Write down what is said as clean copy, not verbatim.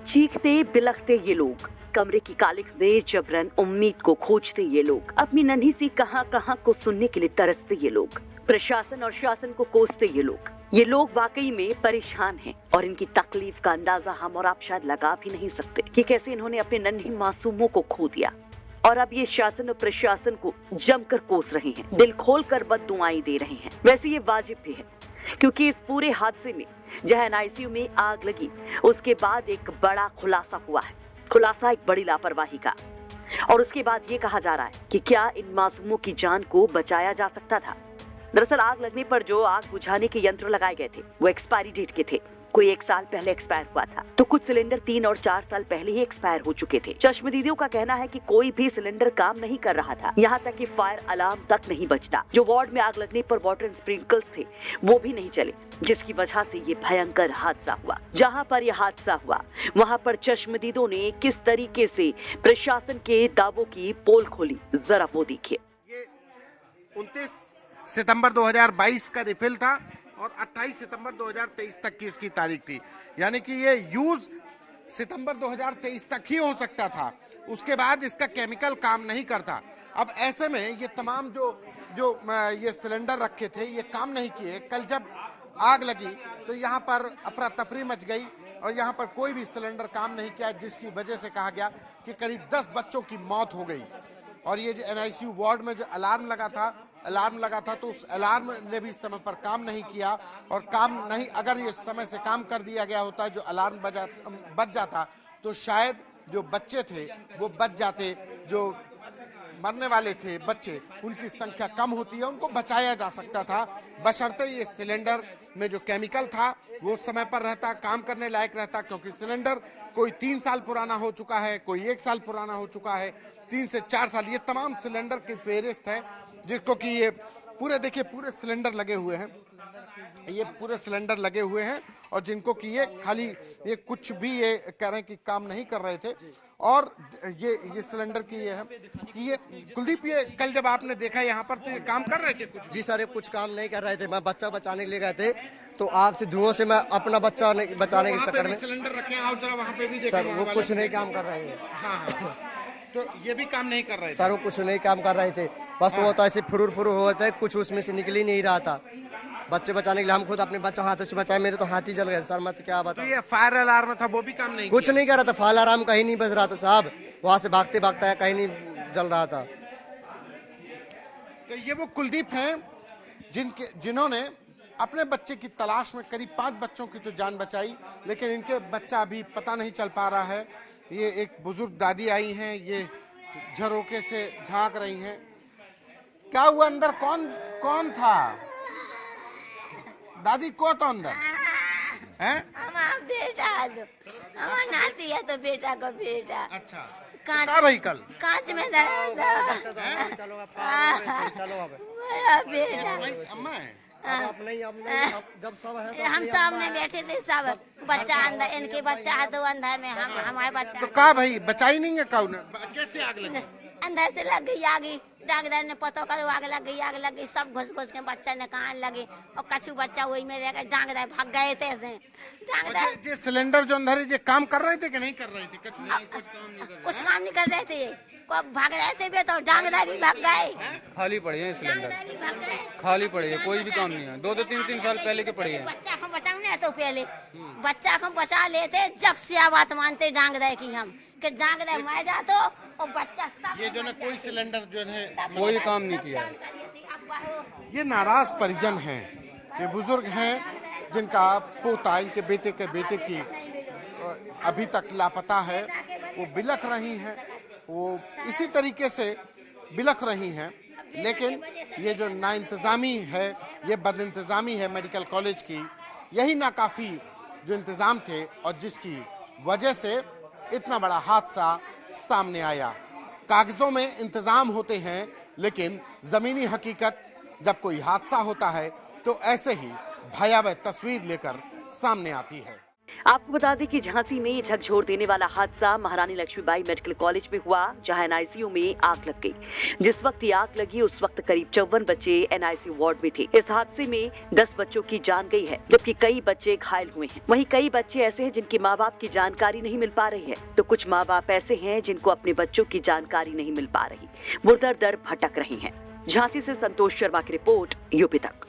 चीखते बिलखते ये लोग, कमरे की कालिख में जबरन उम्मीद को खोजते ये लोग, अपनी नन्ही सी कहां को सुनने के लिए तरसते ये लोग, प्रशासन और शासन को कोसते ये लोग वाकई में परेशान हैं और इनकी तकलीफ का अंदाजा हम और आप शायद लगा भी नहीं सकते कि कैसे इन्होंने अपने नन्ही मासूमों को खो दिया और अब ये शासन और प्रशासन को जमकर कोस रहे हैं, दिल खोलकर बद्दुआएं दे रहे हैं। वैसे ये वाजिब भी है क्योंकि इस पूरे हादसे में जहां एनआईसीयू में आग लगी उसके बाद एक बड़ा खुलासा हुआ है, खुलासा एक बड़ी लापरवाही का। और उसके बाद ये कहा जा रहा है कि क्या इन मासूमों की जान को बचाया जा सकता था। दरअसल आग लगने पर जो आग बुझाने के यंत्र लगाए गए थे वो एक्सपायरी डेट के थे, कोई 1 साल पहले एक्सपायर हुआ था, तो कुछ सिलेंडर 3 और 4 साल पहले ही एक्सपायर हो चुके थे। चश्मदीदियों का कहना है कि कोई भी सिलेंडर काम नहीं कर रहा था, यहाँ तक कि फायर अलार्म तक नहीं बजता। जो वार्ड में आग लगने पर वाटर स्प्रिंकल्स थे वो भी नहीं चले, जिसकी वजह से ये भयंकर हादसा हुआ। जहाँ पर यह हादसा हुआ वहाँ पर चश्मदीदों ने किस तरीके से प्रशासन के दावों की पोल खोली, जरा वो देखिए। 29 सितंबर 2022 का रिफिल था और 28 सितंबर 2023 तक की इसकी तारीख थी, यानी कि ये यूज सितंबर 2023 तक ही हो सकता था, उसके बाद इसका केमिकल काम नहीं करता। अब ऐसे में ये तमाम जो ये सिलेंडर रखे थे ये काम नहीं किए। कल जब आग लगी तो यहाँ पर अफरा तफरी मच गई और यहाँ पर कोई भी सिलेंडर काम नहीं किया, जिसकी वजह से कहा गया कि करीब 10 बच्चों की मौत हो गई। और ये जो एनआईसीयू वार्ड में जो अलार्म लगा था तो उस अलार्म ने भी समय पर काम नहीं किया और काम नहीं, अगर ये समय से काम कर दिया गया होता, जो अलार्म बज जाता तो शायद जो बच्चे थे वो बच जाते, जो मरने वाले थे बच्चे उनकी संख्या कम होती है, उनको बचाया जा सकता था, बशर्ते ये सिलेंडर में जो केमिकल था वो समय पर रहता, काम करने लायक रहता। क्योंकि सिलेंडर कोई 3 साल पुराना हो चुका है, कोई 1 साल पुराना हो चुका है, 3 से 4 साल, ये तमाम सिलेंडर की फेहरिस्त है, जिसको कि ये पूरे देखिए पूरे सिलेंडर लगे हुए हैं, ये पूरे सिलेंडर लगे हुए हैं और जिनको कि ये खाली ये कुछ भी ये कह रहे हैं कि काम नहीं कर रहे थे। और ये सिलेंडर की ये है कि ये कुलदीप, ये कल जब आपने देखा यहाँ पर तो ये काम कर रहे थे कुछ? जी सर, ये कुछ काम नहीं कर रहे थे। मैं बच्चा बचाने के लिए गए थे तो आग से धुआं से मैं अपना बच्चा बचाने के चक्कर में सिलेंडर रखे हैं और जरा वहाँ पे भी सर वो कुछ नहीं काम कर रहे हैं। हाँ। तो ये भी काम नहीं कर रहे थे सर, वो कुछ नहीं काम कर रहे थे, बस वो होता ऐसे फुरूर होता है, कुछ उसमें से निकल ही नहीं रहा था। बच्चे बचाने के लिए हम खुद अपने बच्चों हाथों से बचाए, मेरे तो हाथ ही जल गए सर, मैं तो क्या बताऊं। तो ये फायर अलार्म था वो भी काम नहीं कुछ नहीं कर रहा था, फायर अलार्म कहीं नहीं बज रहा था साहब, वहाँ से भागते भागता कहीं नहीं जल रहा था। तो ये वो कुलदीप हैं जिन्होंने अपने बच्चे की तलाश में करीब 5 बच्चों की तो जान बचाई, लेकिन इनके बच्चा अभी पता नहीं चल पा रहा है। ये एक बुजुर्ग दादी आई हैं, ये झरोके से झांक रही हैं। क्या हुआ अंदर? कौन था दादी? को तो अंदर है? हमारा बेटा हमारा नाती है तो बेटा का बेटा। अच्छा, कांच भाई कल कांच में चलो बेटा अम्मा है अब नहीं जब सब है तो हम सामने बैठे थे, सब बच्चा अंदर, इनके बच्चा है तो अंदर में, हम हमारे बच्चा तो का भाई बचाई नहीं है? कौन कैसे आग लगी? अंदर से लग गई आगे, डाकदार ने पतो करो आग लग गई, सब घुस के बच्चा ने कहां लगे और कछु बच्चा वही में रह गए, डाकदार भाग गए थे ऐसे। डाकदार ये सिलेंडर जो अंदर है ये काम कर रहे थे कि नहीं कर रहे थे? कुछ काम नहीं कर रहे थे, भाग रहे थे बे, तो डाकदार भी भाग गए, खाली पड़े हैं सिलेंडर, डाकदार भी भाग गए, खाली पड़े हैं, कोई भी काम नहीं है। 2-3 साल पहले के पड़े हैं। बच्चा को बचाने तो पहले बच्चा को बचा लेते, जब से बात मानते डांगदार की हम कि डांगदार मार जातो और बच्चा सब ये जो ना कोई सिलेंडर जो है कोई काम नहीं किया। ये नाराज परिजन हैं, ये बुजुर्ग हैं जिनका पोता, इनके बेटे के बेटे की अभी तक लापता है। वो बिलख रही हैं, वो इसी तरीके से बिलख रही हैं। लेकिन ये जो नाइंतजामी है, ये बदइंतजामी है मेडिकल कॉलेज की, यही नाकाफी जो इंतजाम थे और जिसकी वजह से इतना बड़ा हादसा सामने आया। कागजों में इंतजाम होते हैं लेकिन जमीनी हकीकत जब कोई हादसा होता है तो ऐसे ही भयावह तस्वीर लेकर सामने आती है। आपको बता दें कि झांसी में ये झकझोर देने वाला हादसा महारानी लक्ष्मीबाई मेडिकल कॉलेज में हुआ, जहां एनआईसीयू में आग लग गई। जिस वक्त ये आग लगी उस वक्त करीब 54 बच्चे एनआईसीयू वार्ड में थे। इस हादसे में 10 बच्चों की जान गई है, जबकि कई बच्चे घायल हुए हैं। वहीं कई बच्चे ऐसे हैं जिनके माँ बाप की जानकारी नहीं मिल पा रही है, तो कुछ माँ बाप ऐसे हैं जिनको अपने बच्चों की जानकारी नहीं मिल पा रही, वो दर दर भटक रहे हैं। झांसी से संतोष शर्मा की रिपोर्ट, यूपी तक।